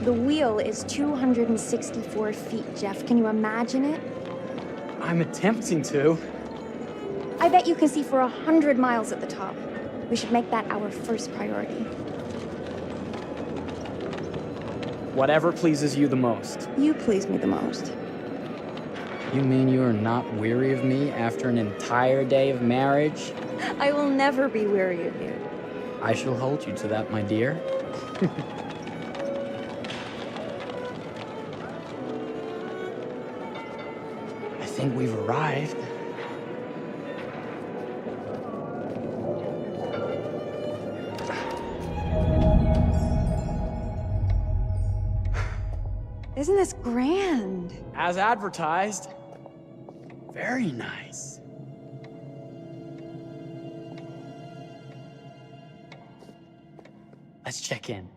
The wheel is 264 feet, Jeff. Can you imagine it? I'm attempting to. I bet you can see for 100 miles at the top. We should make that our first priority. Whatever pleases you the most. You please me the most. You mean you are not weary of me after an entire day of marriage? I will never be weary of you. I shall hold you to that, my dear. I think we've arrived. Isn't this grand? As advertised. Very nice. Let's check in.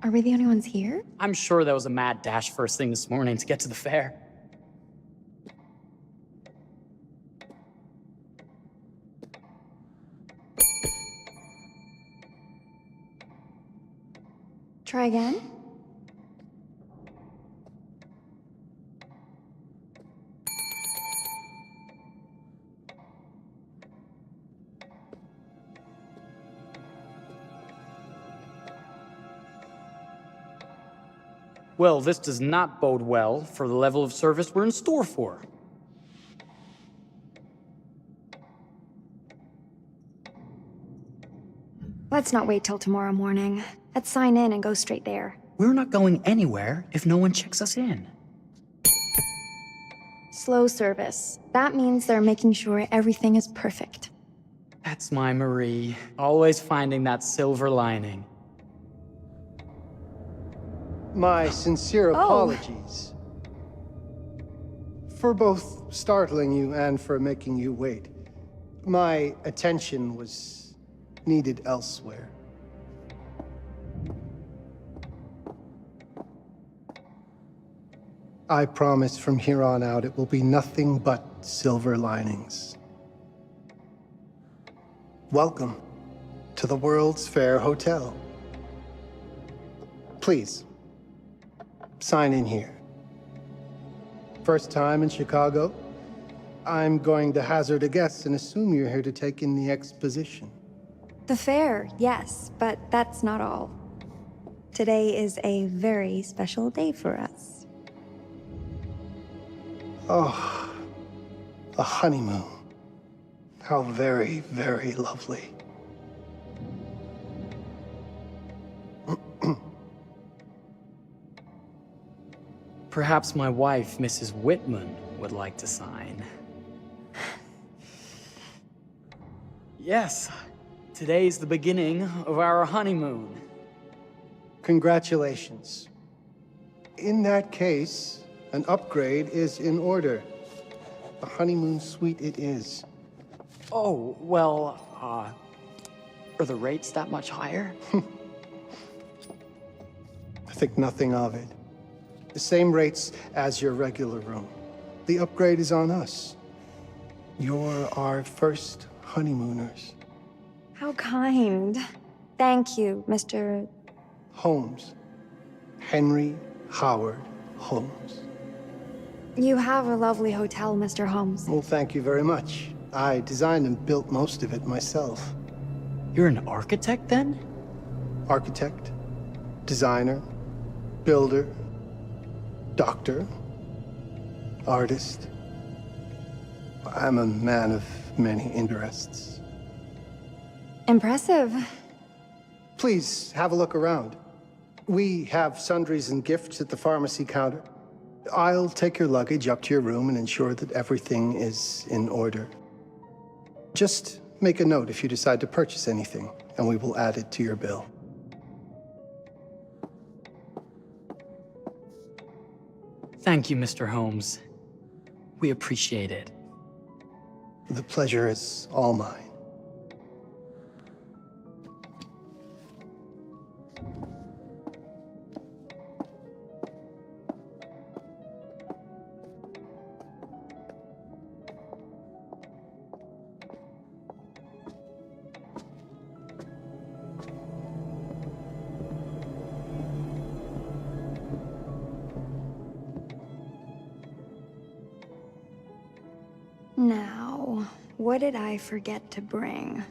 Are we the only ones here? I'm sure that was a mad dash first thing this morning to get to the fair. Try again? Well, this does not bode well for the level of service we're in store for. Let's not wait till tomorrow morning. Let's sign in and go straight there. We're not going anywhere if no one checks us in. Slow service. That means they're making sure everything is perfect. That's my Marie, always finding that silver lining. My sincere apologies for both startling you and for making you wait. My attention was needed elsewhere. I promise from here on out it will be nothing but silver linings. Welcome to the World's Fair Hotel. Please, sign in here. First time in Chicago? I'm going to hazard a guess and assume you're here to take in the exposition. The fair, yes, but that's not all. Today is a very special day for us. Oh, a honeymoon. How very, very lovely. Perhaps my wife, Mrs. Whitman, would like to sign. Yes, today's the beginning of our honeymoon. Congratulations. In that case, an upgrade is in order. A honeymoon suite it is. Oh, well, are the rates that much higher? I think nothing of it. The same rates as your regular room. The upgrade is on us. You're our first honeymooners. How kind. Thank you, Mr. Holmes. Henry Howard Holmes. You have a lovely hotel, Mr. Holmes. Well, thank you very much. I designed and built most of it myself. You're an architect, then? Architect, designer, builder, doctor, artist. I'm a man of many interests. Impressive. Please have a look around. We have sundries and gifts at the pharmacy counter. I'll take your luggage up to your room and ensure that everything is in order. Just make a note if you decide to purchase anything, and we will add it to your bill. Thank you, Mr. Holmes. We appreciate it. The pleasure is all mine. Now, what did I forget to bring?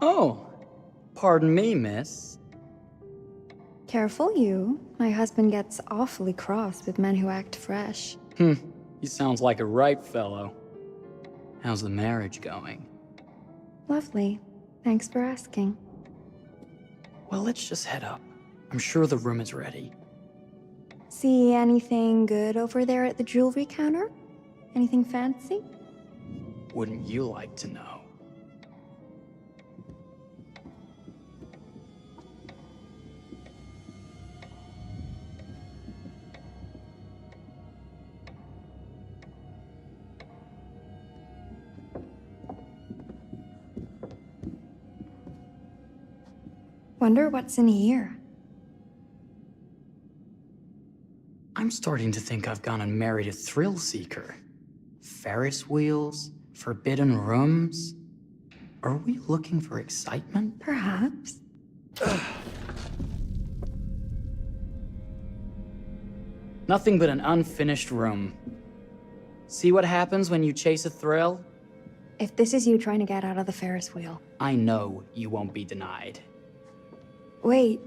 Oh, pardon me, miss. Careful you. My husband gets awfully cross with men who act fresh. He sounds like a ripe fellow. How's the marriage going? Lovely. Thanks for asking. Well, let's just head up. I'm sure the room is ready. See anything good over there at the jewelry counter? Anything fancy? Wouldn't you like to know? Wonder what's in here. I'm starting to think I've gone and married a thrill seeker. Ferris wheels, forbidden rooms. Are we looking for excitement? Perhaps. Nothing but an unfinished room. See what happens when you chase a thrill? If this is you trying to get out of the Ferris wheel. I know you won't be denied. Wait,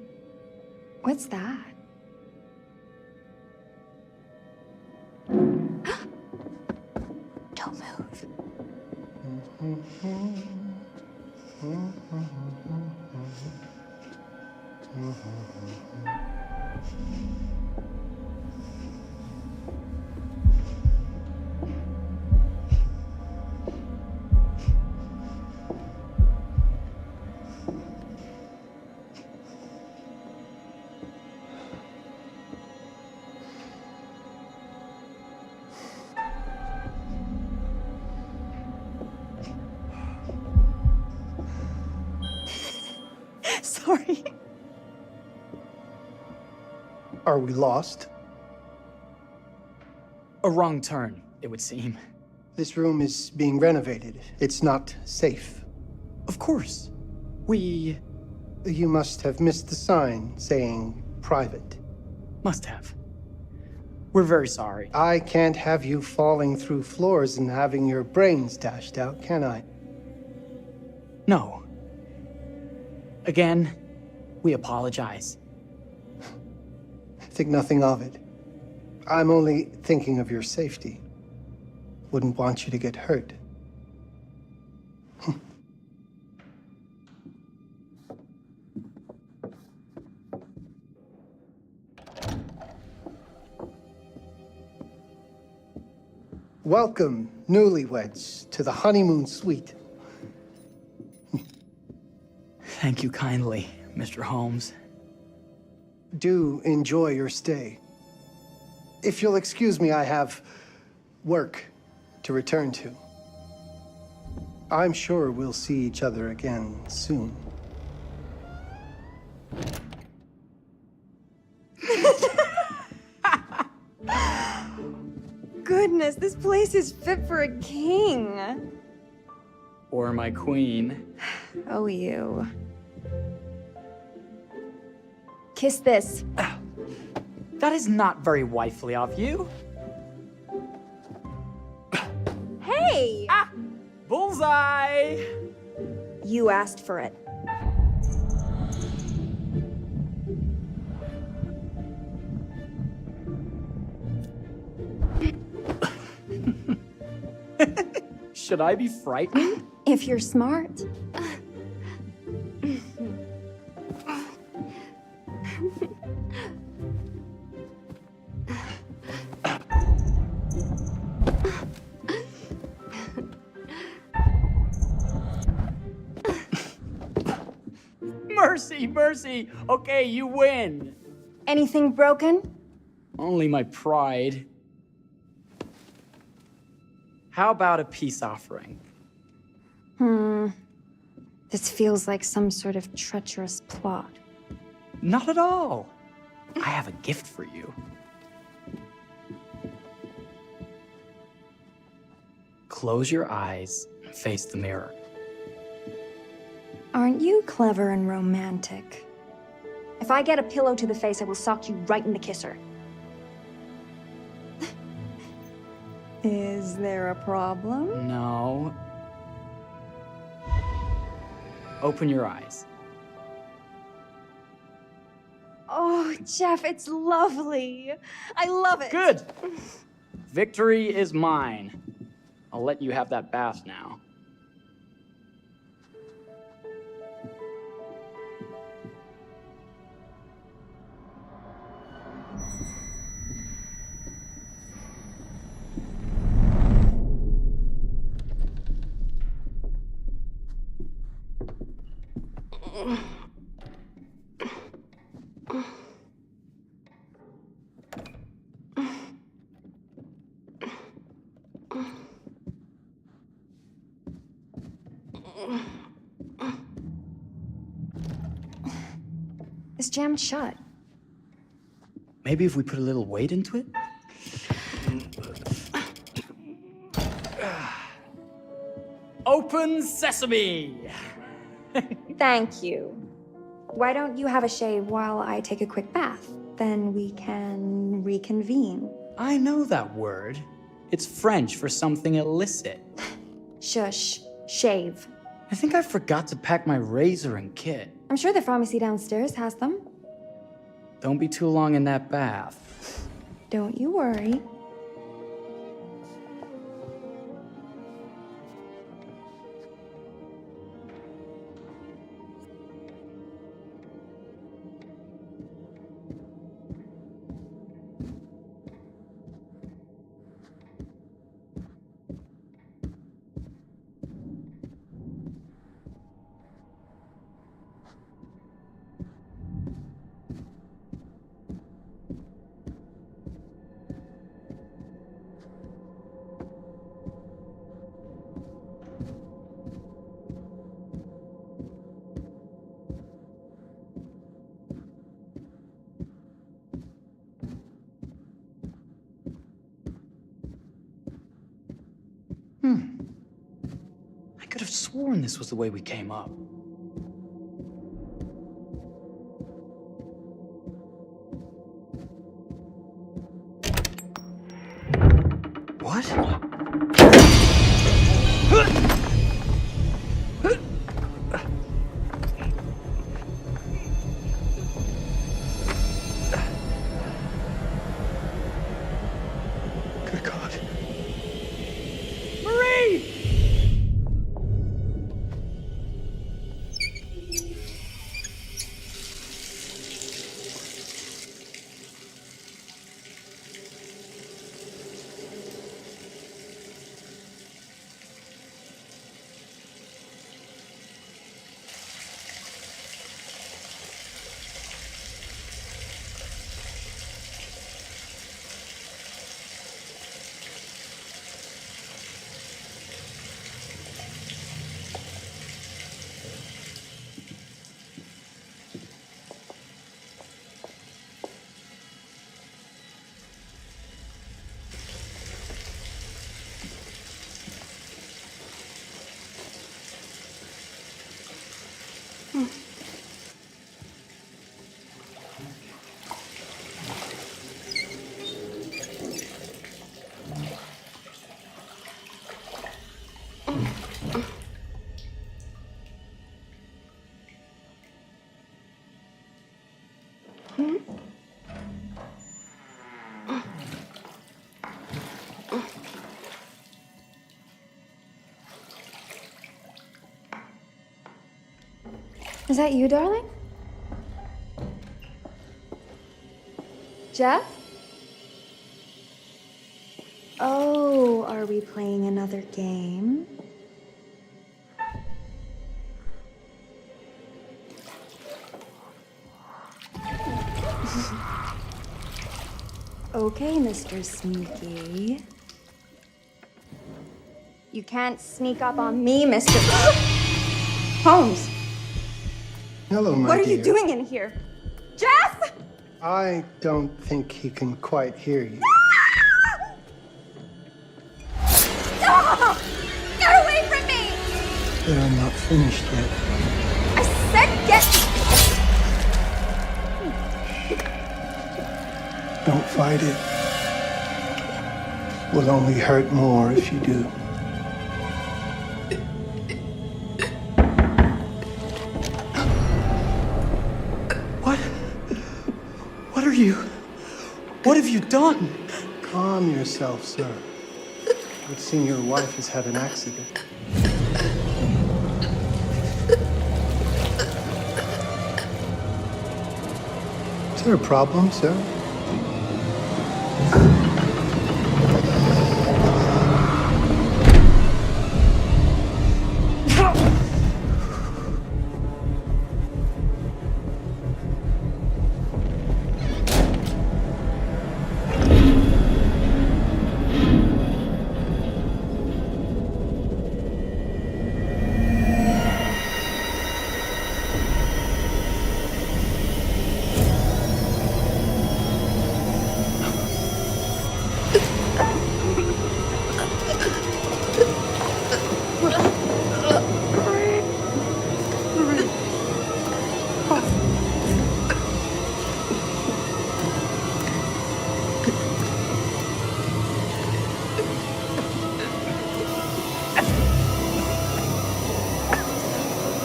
what's that? Don't move. Sorry. Are we lost? A wrong turn, it would seem. This room is being renovated. It's not safe. Of course. We You must have missed the sign saying private. must have. We're very sorry. I can't have you falling through floors and having your brains dashed out, can I? No. Again, we apologize. Think nothing of it. I'm only thinking of your safety. Wouldn't want you to get hurt. Welcome, newlyweds, to the honeymoon suite. Thank you kindly, Mr. Holmes. Do enjoy your stay. If you'll excuse me, I have work to return to. I'm sure we'll see each other again soon. Goodness, this place is fit for a king. Or my queen. Oh, you. Kiss this. That is not very wifely of you. Hey! Bullseye! You asked for it. Should I be frightened? If you're smart. Mercy, mercy! Okay, you win! Anything broken? Only my pride. How about a peace offering? This feels like some sort of treacherous plot. Not at all. I have a gift for you. Close your eyes and face the mirror. Aren't you clever and romantic? If I get a pillow to the face, I will sock you right in the kisser. Is there a problem? No. Open your eyes. Oh, Jeff, it's lovely. I love it. Good! Victory is mine. I'll let you have that bath now. It's jammed shut. Maybe if we put a little weight into it? Open sesame! Thank you. Why don't you have a shave while I take a quick bath? Then we can reconvene. I know that word. It's French for something illicit. Shush. Shave. I think I forgot to pack my razor and kit. I'm sure the pharmacy downstairs has them. Don't be too long in that bath. Don't you worry. I could have sworn this was the way we came up. What? Good God. Marie! Is that you, darling? Jeff? Oh, are we playing another game? Okay, Mr. Sneaky. You can't sneak up on me, Mr. Holmes. Hello, my What are dear. you doing in here? Jeff! I don't think he can quite hear you. Stop! Get away from me! But I'm not finished yet. I said get... Don't fight it. Will only hurt more if you do. What are you? What have you done? Calm yourself, sir. It seems your wife has had an accident. Is there a problem, sir?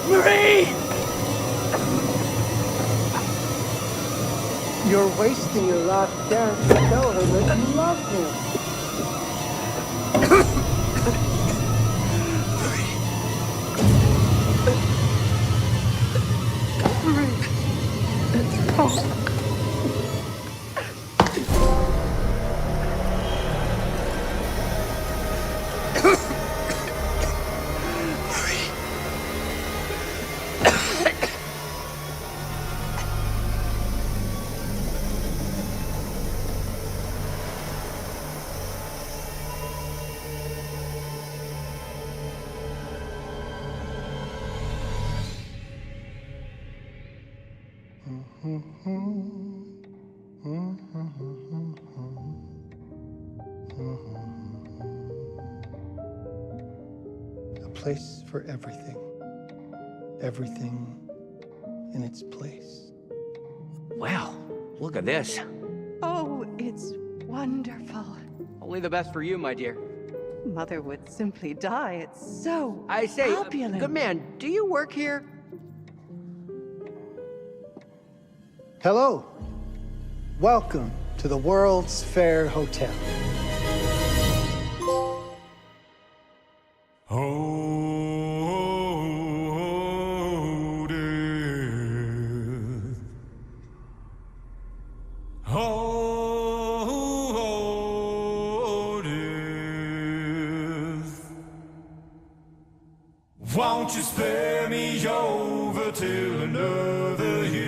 Marie! You're wasting your last chance to tell her that you love him. A place for everything. Everything in its place. Wow, look at this. Oh, it's wonderful. Only the best for you, my dear. Mother would simply die. It's so I say, opulent. good man, do you work here? Hello. Welcome to the World's Fair Hotel. Oh, death. Oh, death. Won't you spare me over till another year?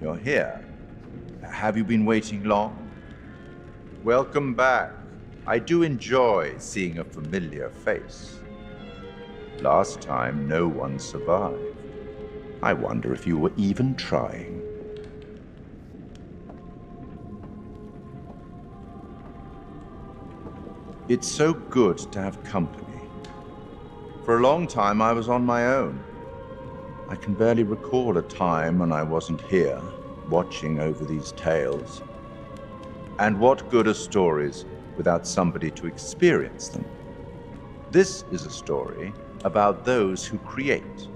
you're here. Have you been waiting long? Welcome back. I do enjoy seeing a familiar face. Last time, no one survived. I wonder if you were even trying. It's so good to have company. For a long time, I was on my own. I can barely recall a time when I wasn't here, watching over these tales. And what good are stories without somebody to experience them? This is a story about those who create,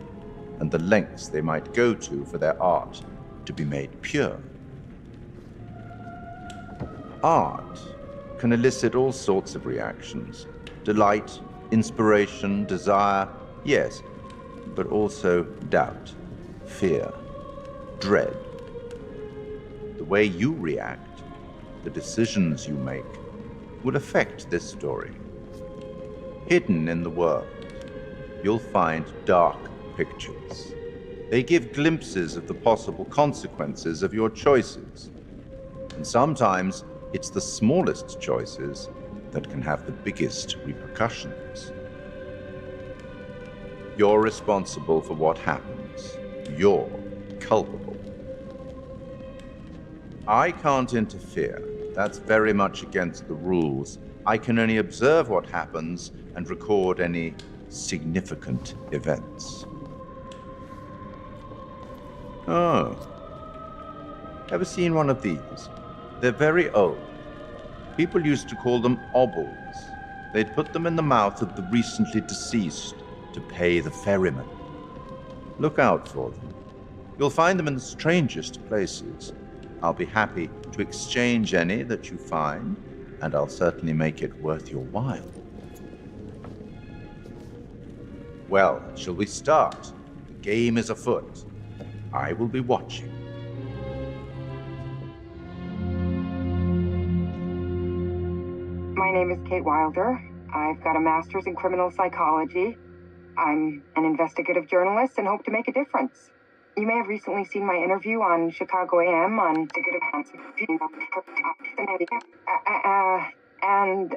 and the lengths they might go to for their art to be made pure. Art can elicit all sorts of reactions. Delight, inspiration, desire, yes, but also doubt, fear, dread. The way you react, the decisions you make, will affect this story. Hidden in the world, you'll find dark pictures. They give glimpses of the possible consequences of your choices. And sometimes it's the smallest choices that can have the biggest repercussions. You're responsible for what happens. You're culpable. I can't interfere. That's very much against the rules. I can only observe what happens and record any significant events. Oh. Ever seen one of these? They're very old. People used to call them obols. They'd put them in the mouth of the recently deceased to pay the ferryman. Look out for them. You'll find them in the strangest places. I'll be happy to exchange any that you find, and I'll certainly make it worth your while. Well, shall we start? The game is afoot. I will be watching. My name is Kate Wilder. I've got a master's in criminal psychology. I'm an investigative journalist and hope to make a difference. You may have recently seen my interview on Chicago AM on and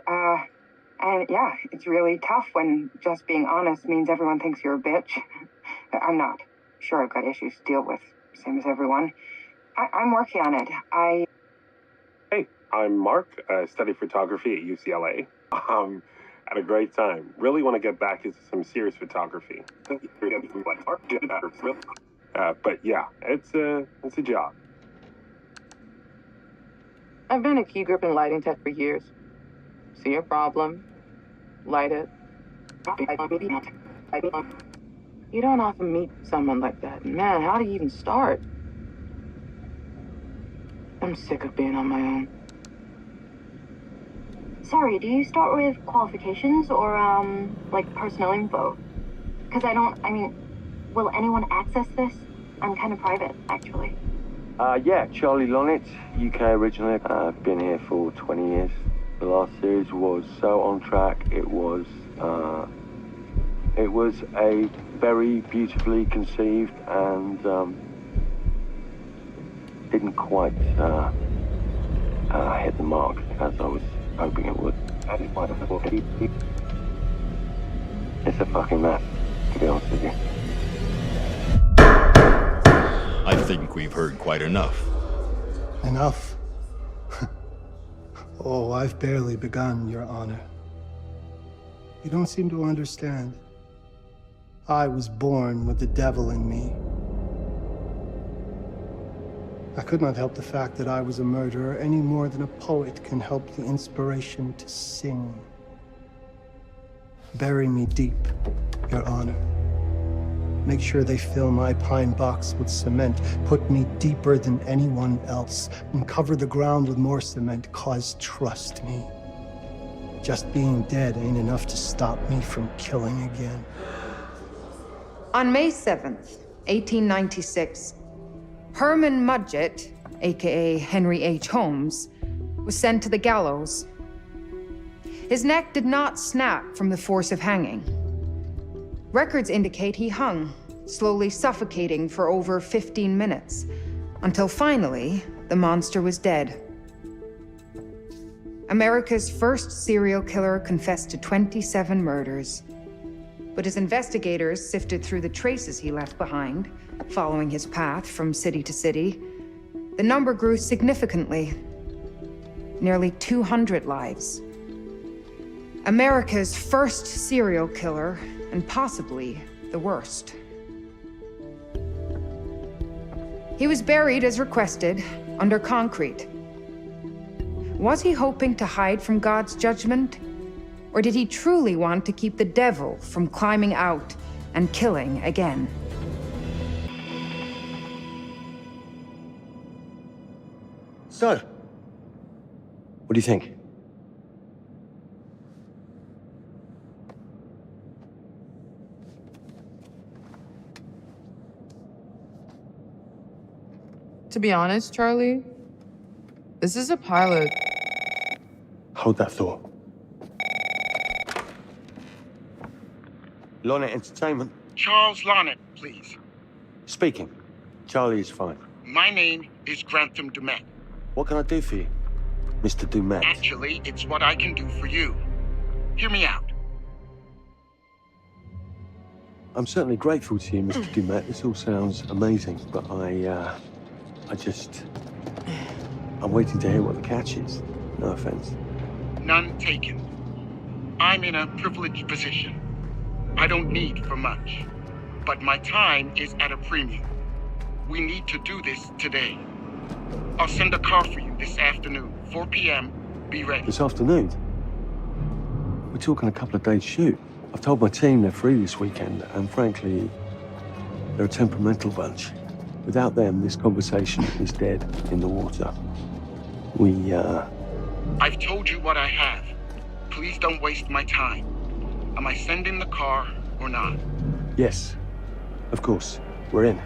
yeah, it's really tough when just being honest means everyone thinks you're a bitch. I'm not. Sure, I've got issues to deal with, same as everyone. I'm working on it. Hey, I'm Mark. I study photography at UCLA. Had a great time. Really want to get back into some serious photography. But yeah, it's a job. I've been a key grip and lighting tech for years. See a problem, light it. You don't often meet someone like that. Man, how do you even start? I'm sick of being on my own. Sorry, do you start with qualifications or, like personnel info? Because will anyone access this? I'm kind of private, actually. Yeah, Charlie Lonitz, UK originally. I've been here for 20 years. The last series was so on track. It was a very beautifully conceived and didn't quite hit the mark as I was hoping it would. It's a fucking mess, to be honest with you. I think we've heard quite enough. Enough? Oh, I've barely begun, Your Honor. You don't seem to understand. I was born with the devil in me. I could not help the fact that I was a murderer any more than a poet can help the inspiration to sing. Bury me deep, Your Honor. Make sure they fill my pine box with cement. Put me deeper than anyone else. And cover the ground with more cement, 'cause trust me, just being dead ain't enough to stop me from killing again. On May 7th, 1896, Herman Mudgett, aka Henry H. Holmes, was sent to the gallows. His neck did not snap from the force of hanging. Records indicate he hung, slowly suffocating for over 15 minutes, Until finally, the monster was dead. America's first serial killer confessed to 27 murders. But as investigators sifted through the traces he left behind, following his path from city to city, the number grew significantly. Nearly 200 lives. America's first serial killer, and possibly the worst. He was buried as requested, under concrete. Was he hoping to hide from God's judgment? Or did he truly want to keep the devil from climbing out and killing again? So, what do you think? To be honest, Charlie, this is a pilot. Hold that thought. Lonnet Entertainment. Charles Lonnet, please. Speaking. Charlie is fine. My name is Grantham Dumet. What can I do for you, Mr. Dumet? Actually, it's what I can do for you. Hear me out. I'm certainly grateful to you, Mr. Dumet. This all sounds amazing, but I'm waiting to hear what the catch is. No offense. None taken. I'm in a privileged position. I don't need for much, but my time is at a premium. We need to do this today. I'll send a car for you this afternoon, 4 p.m. Be ready. This afternoon? We're talking a couple of days shoot. I've told my team they're free this weekend, and frankly, they're a temperamental bunch. Without them, this conversation is dead in the water. I've told you what I have. Please don't waste my time. Am I sending the car or not? Yes, of course. We're in.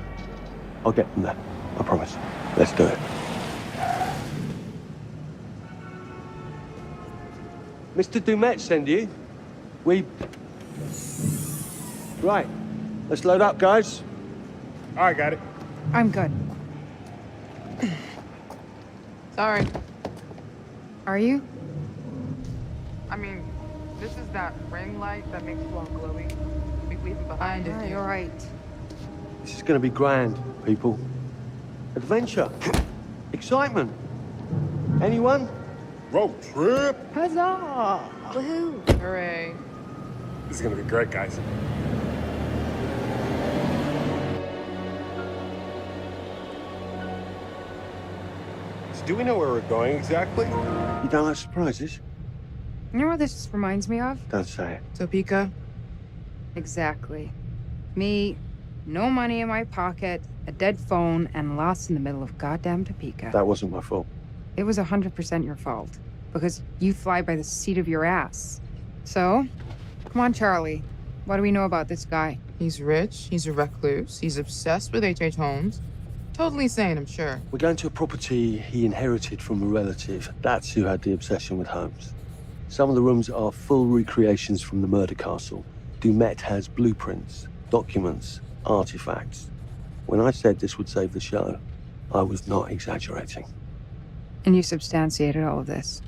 I'll get them there. I promise. Let's do it. Mr. Dumet send you? Right. Let's load up, guys. All right, got it. I'm good. Sorry. Are you? I mean, this is that ring light that makes you all glowy. We leave it behind if you... All right. This is going to be grand, people. Adventure. Excitement. Anyone? Road trip. Huzzah! Woohoo! Hooray. This is gonna be great, guys. So do we know where we're going exactly? You don't like surprises? You know what this reminds me of? Don't say it. Topeka? Exactly. Me, no money in my pocket, a dead phone, and lost in the middle of goddamn Topeka. That wasn't my fault. It was 100% your fault. Because you fly by the seat of your ass. So, come on, Charlie. What do we know about this guy? He's rich, he's a recluse, he's obsessed with H.H. Holmes. Totally sane, I'm sure. We're going to a property he inherited from a relative. That's who had the obsession with Holmes. Some of the rooms are full recreations from the murder castle. Dumet has blueprints, documents, artifacts. When I said this would save the show, I was not exaggerating. And you substantiated all of this?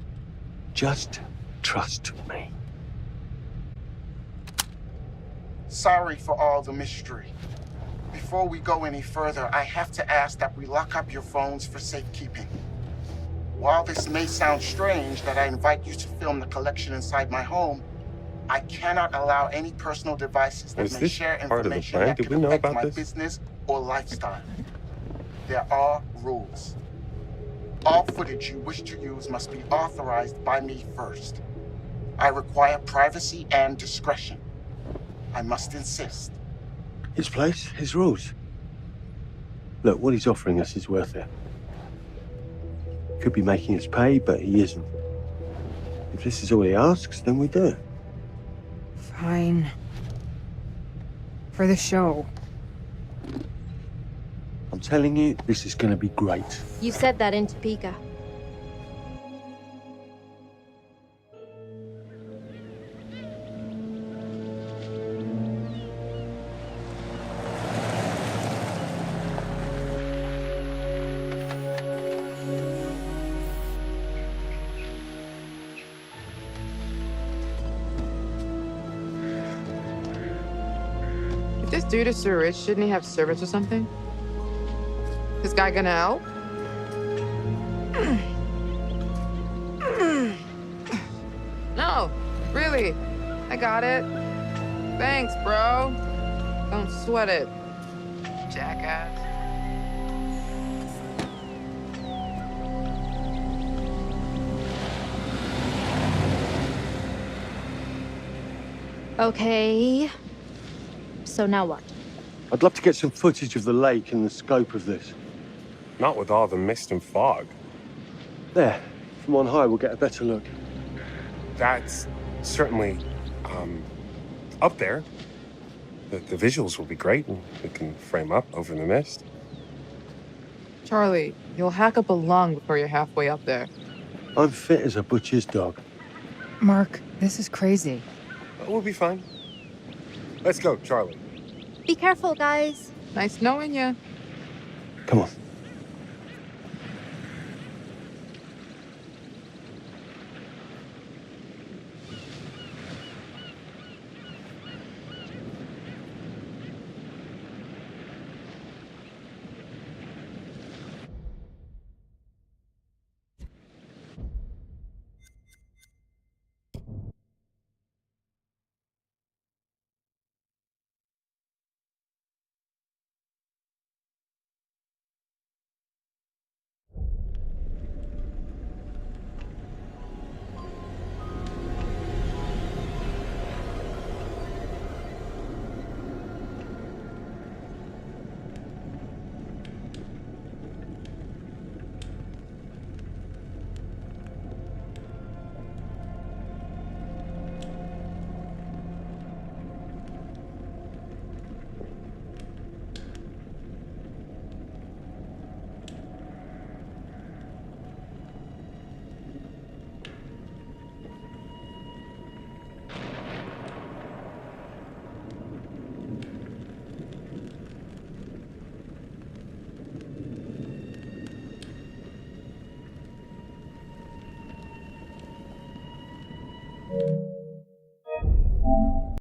Just trust me. Sorry for all the mystery. Before we go any further, I have to ask that we lock up your phones for safekeeping. While this may sound strange that I invite you to film the collection inside my home, I cannot allow any personal devices that may share information that could affect my business or lifestyle. There are rules. All footage you wish to use must be authorized by me first. I require privacy and discretion. I must insist. His place, his rules. Look, what he's offering us is worth it. Could be making us pay, but he isn't. If this is all he asks, then we do it. Fine. For the show. I'm telling you, this is going to be great. You said that in Topeka. dude is so rich, shouldn't he have servants or something? This guy gonna help? No, really. I got it. Thanks, bro. Don't sweat it, jackass. Okay. So now what? I'd love to get some footage of the lake and the scope of this. Not with all the mist and fog. There, from on high, we'll get a better look. That's certainly, up there. The visuals will be great, and we can frame up over the mist. Charlie, you'll hack up a lung before you're halfway up there. I'm fit as a butcher's dog. Mark, this is crazy. We'll be fine. Let's go, Charlie. Be careful, guys. Nice knowing you. Come on.